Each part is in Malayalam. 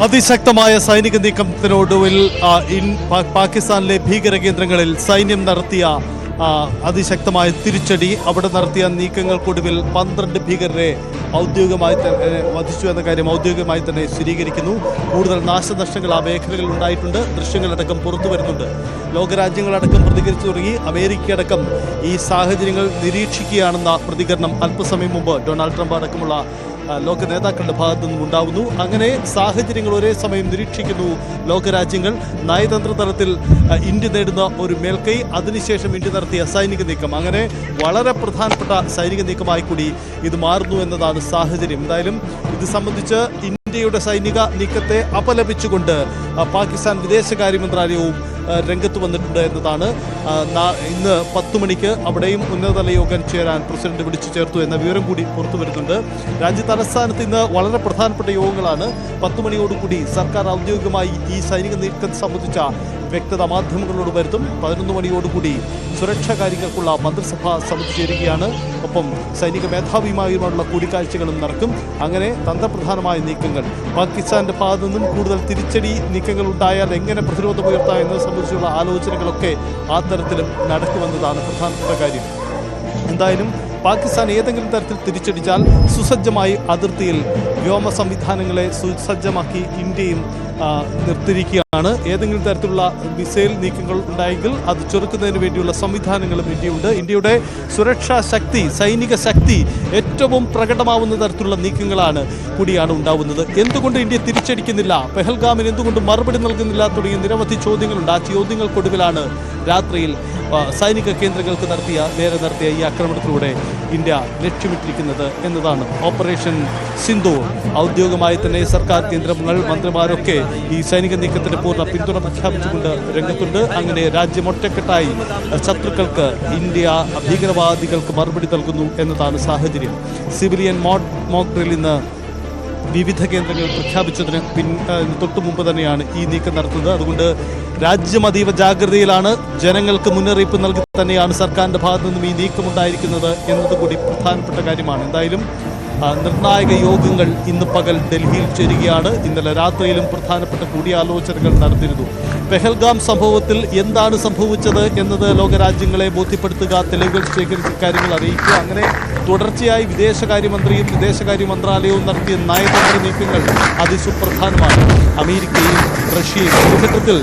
അതിശക്തമായ സൈനിക നീക്കത്തിനൊടുവിൽ പാകിസ്ഥാനിലെ ഭീകര കേന്ദ്രങ്ങളിൽ സൈന്യം നടത്തിയ അതിശക്തമായ തിരിച്ചടി. അവിടെ നടത്തിയ നീക്കങ്ങൾക്കൊടുവിൽ 12 ഭീകരരെ ഔദ്യോഗികമായി വധിച്ചു എന്ന കാര്യം ഔദ്യോഗികമായി തന്നെ സ്ഥിരീകരിക്കുന്നു. കൂടുതൽ നാശനഷ്ടങ്ങൾ ആ മേഖലകളിൽ ഉണ്ടായിട്ടുണ്ട്. ദൃശ്യങ്ങളടക്കം പുറത്തു വരുന്നുണ്ട്. ലോകരാജ്യങ്ങളടക്കം പ്രതികരിച്ചു തുടങ്ങി. അമേരിക്കയടക്കം ഈ സാഹചര്യങ്ങൾ നിരീക്ഷിക്കുകയാണെന്ന പ്രതികരണം അല്പസമയം മുമ്പ് ഡൊണാൾഡ് ട്രംപ് അടക്കമുള്ള ലോക നേതാക്കളുടെ ഭാഗത്തു നിന്നും ഉണ്ടാവുന്നു. അങ്ങനെ സാഹചര്യങ്ങൾ ഒരേ സമയം നിരീക്ഷിക്കുന്നു ലോകരാജ്യങ്ങൾ. നയതന്ത്ര തലത്തിൽ ഇന്ത്യ നേടുന്ന ഒരു മേൽക്കൈ, അതിനുശേഷം ഇന്ത്യ നടത്തിയ സൈനിക നീക്കം, അങ്ങനെ വളരെ പ്രധാനപ്പെട്ട സൈനിക നീക്കമായി കൂടി ഇത് മാറുന്നു എന്നതാണ് സാഹചര്യം. എന്തായാലും ഇത് സംബന്ധിച്ച് ഇന്ത്യയുടെ സൈനിക നീക്കത്തെ അപലപിച്ചുകൊണ്ട് പാകിസ്ഥാൻ വിദേശകാര്യ മന്ത്രാലയവും രംഗത്ത് വന്നിട്ടുണ്ട് എന്നതാണ്. ഇന്ന് 10 മണിക്ക് അവിടെയും ഉന്നതതല യോഗം ചേരാൻ പ്രസിഡന്റ് വിളിച്ചു ചേർത്തു എന്ന വിവരം കൂടി പുറത്തു വരുന്നുണ്ട്. രാജ്യ തലസ്ഥാനത്ത് ഇന്ന് വളരെ പ്രധാനപ്പെട്ട യോഗങ്ങളാണ്. 10 മണിയോടുകൂടി സർക്കാർ ഔദ്യോഗികമായി ഈ സൈനിക നീക്കം സംബന്ധിച്ച വ്യക്തത മാധ്യമങ്ങളോട് വരുത്തും. 11 മണിയോടുകൂടി സുരക്ഷാ കാര്യങ്ങൾക്കുള്ള മന്ത്രിസഭാ സമിതി ചേരുകയാണ്. ഒപ്പം സൈനിക മേധാവിയുമായുള്ള കൂടിക്കാഴ്ചകളും നടക്കും. അങ്ങനെ തന്ത്രപ്രധാനമായ നീക്കങ്ങൾ, പാകിസ്ഥാന്റെ ഭാഗത്തു നിന്നും കൂടുതൽ തിരിച്ചടി നീക്കങ്ങൾ ഉണ്ടായാൽ എങ്ങനെ പ്രതിരോധം ഉയർത്താം എന്നത് സംബന്ധിച്ചുള്ള ആലോചനകളൊക്കെ ആ തരത്തിലും നടക്കുമെന്നതാണ് പ്രധാനപ്പെട്ട കാര്യം. എന്തായാലും പാകിസ്ഥാൻ ഏതെങ്കിലും തരത്തിൽ തിരിച്ചടിച്ചാൽ സുസജ്ജമായി അതിർത്തിയിൽ വ്യോമ സംവിധാനങ്ങളെ സുസജ്ജമാക്കി ഇന്ത്യയും നിർത്തിയിരിക്കുകയാണ്. ഏതെങ്കിലും തരത്തിലുള്ള മിസൈൽ നീക്കങ്ങൾ ഉണ്ടായെങ്കിൽ അത് ചെറുക്കുന്നതിന് വേണ്ടിയുള്ള സംവിധാനങ്ങളും ഇന്ത്യയുണ്ട്. ഇന്ത്യയുടെ സുരക്ഷാ ശക്തി, സൈനിക ശക്തി ഏറ്റവും പ്രകടമാവുന്ന തരത്തിലുള്ള നീക്കങ്ങളാണ് കൂടിയാണ് ഉണ്ടാവുന്നത്. എന്തുകൊണ്ട് ഇന്ത്യ തിരിച്ചടിക്കുന്നില്ല, പെഹൽഗാമിന് എന്തുകൊണ്ട് മറുപടി നൽകുന്നില്ല തുടങ്ങിയ നിരവധി ചോദ്യങ്ങളുണ്ട്. ആ ചോദ്യങ്ങൾക്കൊടുവിലാണ് രാത്രിയിൽ സൈനിക കേന്ദ്രങ്ങൾക്ക് നേരെ നടത്തിയ ഈ ആക്രമണത്തിലൂടെ ഇന്ത്യ ലക്ഷ്യമിട്ടിരിക്കുന്നത് എന്നതാണ്. ഓപ്പറേഷൻ സിന്ദൂർ ഔദ്യോഗികമായി തന്നെ സർക്കാർ കേന്ദ്രങ്ങൾ, മന്ത്രിമാരൊക്കെ ഈ സൈനിക നീക്കത്തിന് പൂർണ്ണ പിന്തുണ പ്രഖ്യാപിച്ചുകൊണ്ട് രംഗത്തുണ്ട്. അങ്ങനെ രാജ്യം ഒറ്റക്കെട്ടായി ശത്രുക്കൾക്ക്, ഇന്ത്യ ഭീകരവാദികൾക്ക് മറുപടി നൽകുന്നു എന്നതാണ് സാഹചര്യം. സിവിലിയൻ മോക്ക് ഡ്രിൽ ഇന്ന് വിവിധ കേന്ദ്രങ്ങൾ പ്രഖ്യാപിച്ചതിന് തൊട്ടു മുമ്പ് തന്നെയാണ് ഈ നീക്കം നടത്തുന്നത്. അതുകൊണ്ട് രാജ്യം അതീവ ജാഗ്രതയിലാണ്. ജനങ്ങൾക്ക് മുന്നറിയിപ്പ് നൽകി തന്നെയാണ് സർക്കാരിൻ്റെ ഭാഗത്തു നിന്നും ഈ നീക്കമുണ്ടായിരിക്കുന്നത് എന്നതുകൂടി പ്രധാനപ്പെട്ട കാര്യമാണ്. എന്തായാലും നിർണായക യോഗങ്ങൾ ഇന്ന് പകൽ ഡൽഹിയിൽ ചേരുകയാണ്. ഇന്നലെ രാത്രിയിലും പ്രധാനപ്പെട്ട കൂടിയാലോചനകൾ നടത്തിയിരുന്നു. പെഹൽഗാം സംഭവത്തിൽ എന്താണ് സംഭവിച്ചത് എന്നത് ലോകരാജ്യങ്ങളെ ബോധ്യപ്പെടുത്തുക, തെളിവുകൾ ശേഖരിച്ച കാര്യങ്ങൾ അറിയിക്കുക, അങ്ങനെ തുടർച്ചയായി വിദേശകാര്യമന്ത്രിയും വിദേശകാര്യ മന്ത്രാലയവും നടത്തിയ നയതന്ത്ര നീക്കങ്ങൾ അതിസുപ്രധാനമാണ്. അമേരിക്കയും റഷ്യയും ഒരു ഘട്ടത്തിൽ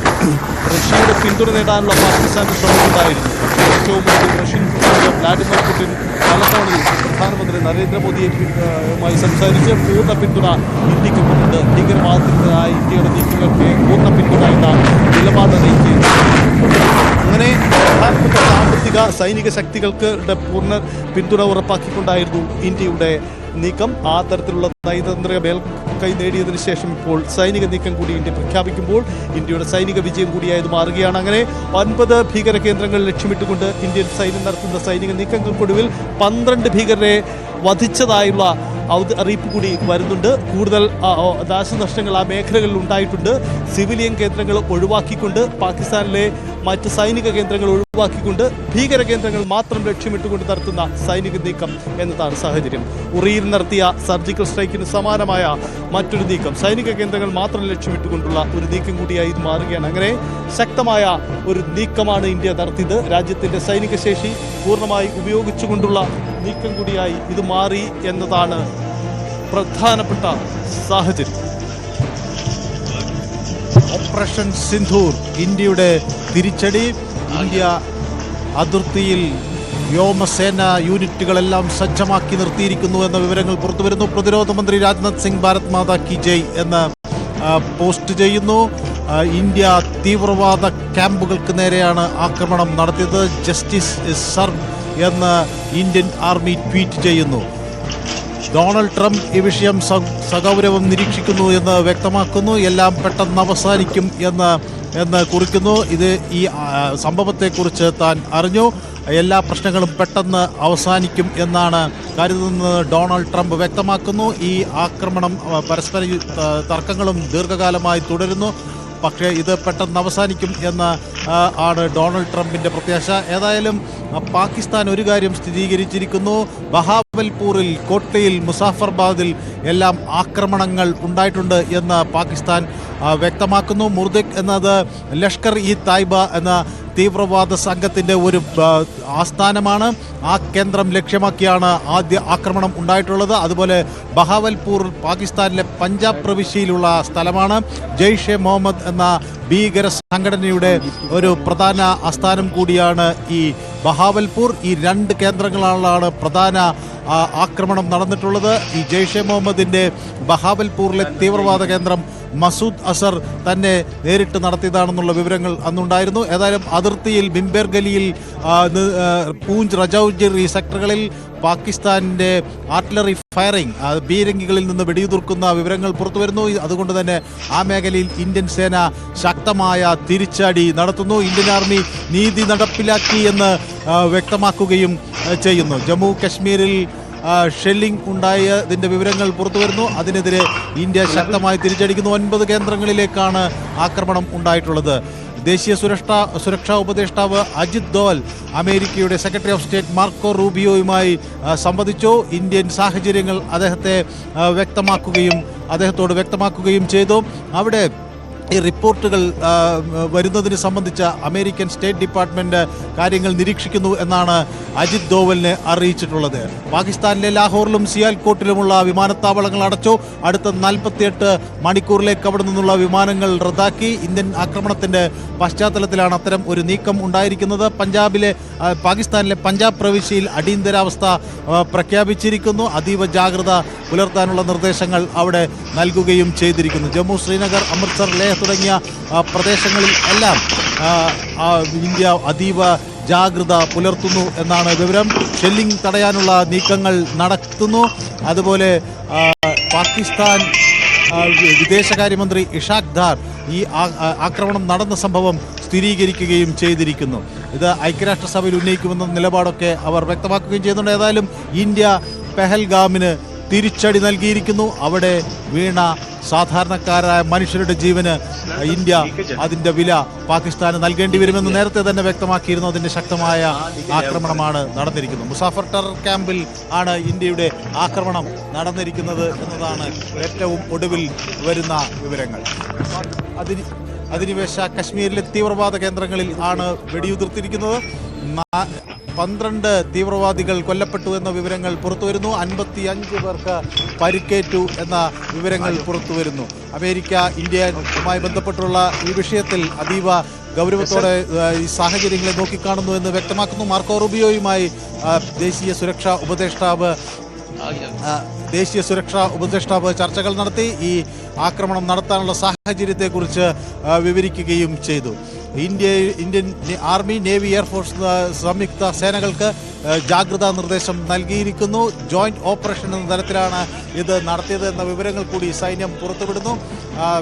റഷ്യയുടെ പിന്തുണ നേടാനുള്ള പാകിസ്ഥാന്റെ ശ്രമമുണ്ടായിരുന്നു. ഏറ്റവും കൂടുതൽ റഷ്യൻ പ്രസിഡന്റ് വ്ളാഡിമിർ പുടിൻ പലതവണ പ്രധാനമന്ത്രി നരേന്ദ്രമോദിയുമായി സംസാരിച്ച് പൂർണ്ണ പിന്തുണ ഇന്ത്യക്കുണ്ട്. ഭീകരവാദത്തിനായ ഇന്ത്യയുടെ നീക്കങ്ങൾക്ക് പൂർണ്ണ പിന്തുണ എന്ന നിലപാടറിയിക്കുകയും അങ്ങനെ പ്രധാനപ്പെട്ട സാമ്പത്തിക സൈനിക ശക്തികൾക്ക് പൂർണ്ണ പിന്തുണ ഉറപ്പാക്കിക്കൊണ്ടായിരുന്നു ഇന്ത്യയുടെ നീക്കം. ആ തരത്തിലുള്ള നയതന്ത്ര മേൽക്കൈ നേടിയതിനു ശേഷം ഇപ്പോൾ സൈനിക നീക്കം കൂടി ഇന്ത്യ പ്രഖ്യാപിക്കുമ്പോൾ ഇന്ത്യയുടെ സൈനിക വിജയം കൂടിയായത് മാറുകയാണ്. അങ്ങനെ 9 ഭീകര കേന്ദ്രങ്ങൾ ലക്ഷ്യമിട്ടുകൊണ്ട് ഇന്ത്യൻ സൈന്യം നടത്തുന്ന സൈനിക നീക്കങ്ങൾക്കൊടുവിൽ 12 ഭീകരരെ വധിച്ചതായുള്ള അറിയിപ്പ് കൂടി വരുന്നുണ്ട്. കൂടുതൽ നാശനഷ്ടങ്ങൾ ആ മേഖലകളിൽ ഉണ്ടായിട്ടുണ്ട്. സിവിലിയൻ കേന്ദ്രങ്ങൾ ഒഴിവാക്കിക്കൊണ്ട്, പാകിസ്ഥാനിലെ മറ്റ് സൈനിക കേന്ദ്രങ്ങൾ ഒഴിവാക്കിക്കൊണ്ട് ഭീകര കേന്ദ്രങ്ങൾ മാത്രം ലക്ഷ്യമിട്ടുകൊണ്ട് നടത്തുന്ന സൈനിക നീക്കം എന്നതാണ് സാഹചര്യം. ഉറിയിൽ നടത്തിയ സർജിക്കൽ സ്ട്രൈക്കിന് സമാനമായ മറ്റൊരു നീക്കം, സൈനിക കേന്ദ്രങ്ങൾ മാത്രം ലക്ഷ്യമിട്ടുകൊണ്ടുള്ള ഒരു നീക്കം കൂടിയായി ഇത് മാറുകയാണ്. അങ്ങനെ ശക്തമായ ഒരു നീക്കമാണ് ഇന്ത്യ നടത്തിയത്. രാജ്യത്തിൻ്റെ സൈനിക ശേഷി പൂർണ്ണമായി ഉപയോഗിച്ചുകൊണ്ടുള്ള നീക്കം കൂടിയായി ഇത് മാറി എന്നതാണ് പ്രധാനപ്പെട്ട സാഹചര്യം. ഓപ്പറേഷൻ സിന്ധൂർ, ഇന്ത്യയുടെ തിരിച്ചടി. ഇന്ത്യ അതിർത്തിയിൽ വ്യോമസേന യൂണിറ്റുകളെല്ലാം സജ്ജമാക്കി നിർത്തിയിരിക്കുന്നു എന്ന വിവരങ്ങൾ പുറത്തുവരുന്നു. പ്രതിരോധ മന്ത്രി രാജ്നാഥ് സിംഗ് ഭാരത് മാതാ കി ജയ് എന്ന് പോസ്റ്റ് ചെയ്യുന്നു. ഇന്ത്യ തീവ്രവാദ ക്യാമ്പുകൾക്ക് നേരെയാണ് ആക്രമണം നടത്തിയത്. ജസ്റ്റിസ് ഇസ് സർവ് എന്ന് ഇന്ത്യൻ ആർമി ട്വീറ്റ് ചെയ്യുന്നു. ഡൊണാൾഡ് ട്രംപ് ഈ വിഷയം സഗൗരവം നിരീക്ഷിക്കുന്നു എന്ന് വ്യക്തമാക്കുന്നു. എല്ലാം പെട്ടെന്ന് അവസാനിക്കും എന്ന് കുറിക്കുന്നു. ഈ സംഭവത്തെക്കുറിച്ച് താൻ അറിഞ്ഞു, എല്ലാ പ്രശ്നങ്ങളും പെട്ടെന്ന് അവസാനിക്കും എന്നാണ് കരുതുന്നത് ഡൊണാൾഡ് ട്രംപ് വ്യക്തമാക്കുന്നു. ഈ ആക്രമണം, പരസ്പര തർക്കങ്ങളും ദീർഘകാലമായി തുടരുന്നു. പക്ഷേ ഇത് പെട്ടെന്ന് അവസാനിക്കും എന്ന് ആണ് ഡൊണാൾഡ് ട്രംപിൻ്റെ പ്രത്യാശ. ഏതായാലും പാകിസ്ഥാൻ ഒരു കാര്യം സ്ഥിരീകരിച്ചിരിക്കുന്നു, ബഹാവൽപൂരിൽ, കോട്ടയിൽ, മുസാഫർബാദിൽ എല്ലാം ആക്രമണങ്ങൾ ഉണ്ടായിട്ടുണ്ട് എന്ന് പാകിസ്ഥാൻ വ്യക്തമാക്കുന്നു. മുർദിക് എന്നത് ലഷ്കർ ഇ തായ്ബ എന്ന തീവ്രവാദ സംഘത്തിൻ്റെ ഒരു ആസ്ഥാനമാണ്. ആ കേന്ദ്രം ലക്ഷ്യമാക്കിയാണ് ആദ്യ ആക്രമണം ഉണ്ടായിട്ടുള്ളത്. അതുപോലെ ബഹാവൽപൂർ പാകിസ്ഥാനിലെ പഞ്ചാബ് പ്രവിശ്യയിലുള്ള സ്ഥലമാണ്. ജെയ്ഷെ മുഹമ്മദ് എന്ന ഭീകര സംഘടനയുടെ ഒരു പ്രധാന ആസ്ഥാനം കൂടിയാണ് ഈ ബഹാവൽപൂർ. ഈ രണ്ട് കേന്ദ്രങ്ങളാണ് പ്രധാന ആക്രമണം നടന്നിട്ടുള്ളത്. ഈ ജെയ്ഷെ മുഹമ്മദിൻ്റെ ബഹാവൽപൂരിലെ തീവ്രവാദ കേന്ദ്രം മസൂദ് അസർ തന്നെ നേരിട്ട് നടത്തിയതാണെന്നുള്ള വിവരങ്ങൾ അന്നുണ്ടായിരുന്നു. ഏതായാലും അതിർത്തിയിൽ ബിംബേർഗലിയിൽ, പൂഞ്ച്, രജൌരി ഈ സെക്ടറുകളിൽ പാകിസ്ഥാനിൻ്റെ ആർട്ടിലറി ഫയറിംഗ്, ബീരങ്കികളിൽ നിന്ന് വെടിയുതിർക്കുന്ന വിവരങ്ങൾ പുറത്തു വരുന്നു. അതുകൊണ്ട് തന്നെ ആ മേഖലയിൽ ഇന്ത്യൻ സേന ശക്തമായ തിരിച്ചടി നടത്തുന്നു. ഇന്ത്യൻ ആർമി നീതി നടപ്പിലാക്കി എന്ന് വ്യക്തമാക്കുകയും ചെയ്യുന്നു. ജമ്മു കശ്മീരിൽ ഷെല്ലിംഗ് ഉണ്ടായതിൻ്റെ വിവരങ്ങൾ പുറത്തു വരുന്നു. അതിനെതിരെ ഇന്ത്യ ശക്തമായി തിരിച്ചടിക്കുന്നു. 9 കേന്ദ്രങ്ങളിലേക്കാണ് ആക്രമണം ഉണ്ടായിട്ടുള്ളത്. ദേശീയ സുരക്ഷാ ഉപദേഷ്ടാവ് അജിത് ദോവൽ അമേരിക്കയുടെ സെക്രട്ടറി ഓഫ് സ്റ്റേറ്റ് മാർക്കോ റൂബിയോയുമായി സംവദിച്ചു. ഇന്ത്യൻ സാഹചര്യങ്ങൾ അദ്ദേഹത്തോട് വ്യക്തമാക്കുകയും ചെയ്തു. അവിടെ ഈ റിപ്പോർട്ടുകൾ വരുന്നതിന് സംബന്ധിച്ച അമേരിക്കൻ സ്റ്റേറ്റ് ഡിപ്പാർട്ട്മെൻറ്റ് കാര്യങ്ങൾ നിരീക്ഷിക്കുന്നു എന്നാണ് അജിത് ദോവലിനെ അറിയിച്ചിട്ടുള്ളത്. പാകിസ്ഥാനിലെ ലാഹോറിലും സിയാൽകോട്ടിലുമുള്ള വിമാനത്താവളങ്ങൾ അടച്ചു. അടുത്ത 48 മണിക്കൂറിലേക്ക് അവിടെ നിന്നുള്ള വിമാനങ്ങൾ റദ്ദാക്കി. ഇന്ത്യൻ ആക്രമണത്തിൻ്റെ പശ്ചാത്തലത്തിലാണ് അത്തരം ഒരു നീക്കം ഉണ്ടായിരിക്കുന്നത്. പാകിസ്ഥാനിലെ പഞ്ചാബ് പ്രവിശ്യയിൽ അടിയന്തരാവസ്ഥ പ്രഖ്യാപിച്ചിരിക്കുന്നു. അതീവ ജാഗ്രത പുലർത്താനുള്ള നിർദ്ദേശങ്ങൾ അവിടെ നൽകുകയും ചെയ്തിരിക്കുന്നു. ജമ്മു, ശ്രീനഗർ, അമൃത്സർ, ലേഹ് തുടങ്ങിയ പ്രദേശങ്ങളിൽ എല്ലാം ഇന്ത്യ അതീവ ജാഗ്രത പുലർത്തുന്നു എന്നാണ് വിവരം. ഷെല്ലിംഗ് തടയാനുള്ള നീക്കങ്ങൾ നടത്തുന്നു. അതുപോലെ പാകിസ്ഥാൻ വിദേശകാര്യമന്ത്രി ഇഷാഖ് ദാർ ഈ ആക്രമണം നടന്ന സംഭവം സ്ഥിരീകരിക്കുകയും ചെയ്തിരിക്കുന്നു. ഇത് ഐക്യരാഷ്ട്രസഭയിൽ ഉന്നയിക്കുമെന്ന നിലപാടൊക്കെ അവർ വ്യക്തമാക്കുകയും ചെയ്യുന്നുണ്ട്. ഏതായാലും ഇന്ത്യ പെഹൽഗാമിന് തിരിച്ചടി നൽകിയിരിക്കുന്നു. അവിടെ വീണ സാധാരണക്കാരായ മനുഷ്യരുടെ ജീവന് ഇന്ത്യ അതിൻ്റെ വില പാകിസ്ഥാന് നൽകേണ്ടി വരുമെന്ന് നേരത്തെ തന്നെ വ്യക്തമാക്കിയിരുന്നു. അതിൻ്റെ ശക്തമായ ആക്രമണമാണ് നടന്നിരിക്കുന്നത്. മുസാഫർ ടെറർ ക്യാമ്പിൽ ആണ് ഇന്ത്യയുടെ ആക്രമണം നടന്നിരിക്കുന്നത് എന്നതാണ് ഏറ്റവും ഒടുവിൽ വരുന്ന വിവരങ്ങൾ. അധിനിവേശ കശ്മീരിലെ തീവ്രവാദ കേന്ദ്രങ്ങളിൽ ആണ് വെടിയുതിർത്തിരിക്കുന്നത്. 12 തീവ്രവാദികൾ കൊല്ലപ്പെട്ടു എന്ന വിവരങ്ങൾ പുറത്തുവരുന്നു. 55 പേർക്ക് പരിക്കേറ്റു എന്ന വിവരങ്ങൾ പുറത്തുവരുന്നു. അമേരിക്ക ഇന്ത്യയുമായി ബന്ധപ്പെട്ടുള്ള ഈ വിഷയത്തിൽ അതീവ ഗൗരവത്തോടെ ഈ സാഹചര്യങ്ങളെ നോക്കിക്കാണുന്നു എന്ന് വ്യക്തമാക്കുന്നു. മാർക്കോ റൂബിയോയുമായി ദേശീയ സുരക്ഷാ ഉപദേഷ്ടാവ് ചർച്ചകൾ നടത്തി. ഈ ആക്രമണം നടത്താനുള്ള സാഹചര്യത്തെക്കുറിച്ച് വിവരിക്കുകയും ചെയ്തു. ഇന്ത്യൻ ആർമി, നേവി, എയർഫോഴ്സ് സംയുക്ത സേനകൾക്ക് ജാഗ്രതാ നിർദ്ദേശം നൽകിയിരിക്കുന്നു. ജോയിന്റ് ഓപ്പറേഷൻ എന്ന തരത്തിലാണ് ഇത് നടത്തിയത് എന്ന വിവരങ്ങൾ കൂടി സൈന്യം പുറത്തുവിടുന്നു.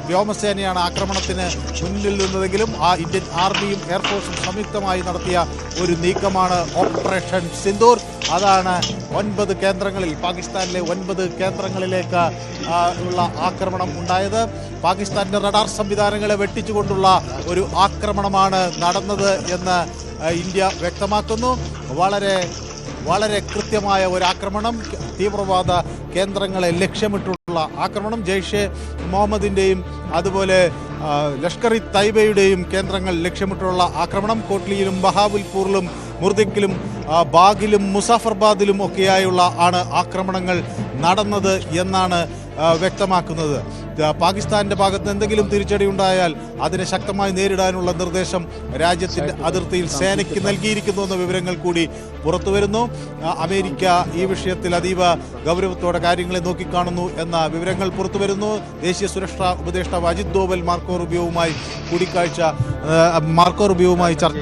വ്യോമസേനയാണ് ആക്രമണത്തിന് മുന്നിൽ നിന്നതെങ്കിലും ഇന്ത്യൻ ആർമിയും എയർഫോഴ്സും സംയുക്തമായി നടത്തിയ ഒരു നീക്കമാണ് ഓപ്പറേഷൻ സിന്ദൂർ. അതാണ് 9 കേന്ദ്രങ്ങളിൽ, പാകിസ്ഥാനിലെ 9 കേന്ദ്രങ്ങളിലേക്ക് ഉള്ള ആക്രമണം ഉണ്ടായത്. പാകിസ്ഥാന്റെ റഡാർ സംവിധാനങ്ങളെ വെട്ടിച്ചുകൊണ്ടുള്ള ഒരു ആക്രമണമാണ് നടന്നത് എന്ന് ഇന്ത്യ വ്യക്തമാക്കുന്നു. വളരെ കൃത്യമായ ഒരു ആക്രമണം, തീവ്രവാദ കേന്ദ്രങ്ങളെ ലക്ഷ്യമിട്ടുള്ള ആക്രമണം. ജെയ്ഷെ മുഹമ്മദിൻ്റെയും അതുപോലെ ലഷ്കർ ഇ തൈബയുടെയും കേന്ദ്രങ്ങൾ ലക്ഷ്യമിട്ടുള്ള ആക്രമണം. കോട്ലിയിലും ബഹാവൽപൂരിലും മുർദിക്കിലും ബാഗിലും മുസാഫർബാദിലും ഒക്കെയായുള്ള ആക്രമണങ്ങൾ നടന്നത് എന്നാണ് വ്യക്തമാക്കുന്നത്. പാകിസ്ഥാന്റെ ഭാഗത്ത് എന്തെങ്കിലും തിരിച്ചടി ഉണ്ടായാൽ അതിനെ ശക്തമായി നേരിടാനുള്ള നിർദ്ദേശം രാജ്യത്തിന്റെ അതിർത്തിയിൽ സേനയ്ക്ക് നൽകിയിരിക്കുന്നു എന്ന വിവരങ്ങൾ കൂടി പുറത്തുവരുന്നു. അമേരിക്ക ഈ വിഷയത്തിൽ അതീവ ഗൗരവത്തോടെ കാര്യങ്ങളെ നോക്കിക്കാണുന്നു എന്ന വിവരങ്ങൾ പുറത്തുവരുന്നു. ദേശീയ സുരക്ഷാ ഉപദേഷ്ടാവ് അജിത് ദോവൽ മാർക്കോ റൂബിയോവുമായി ചർച്ച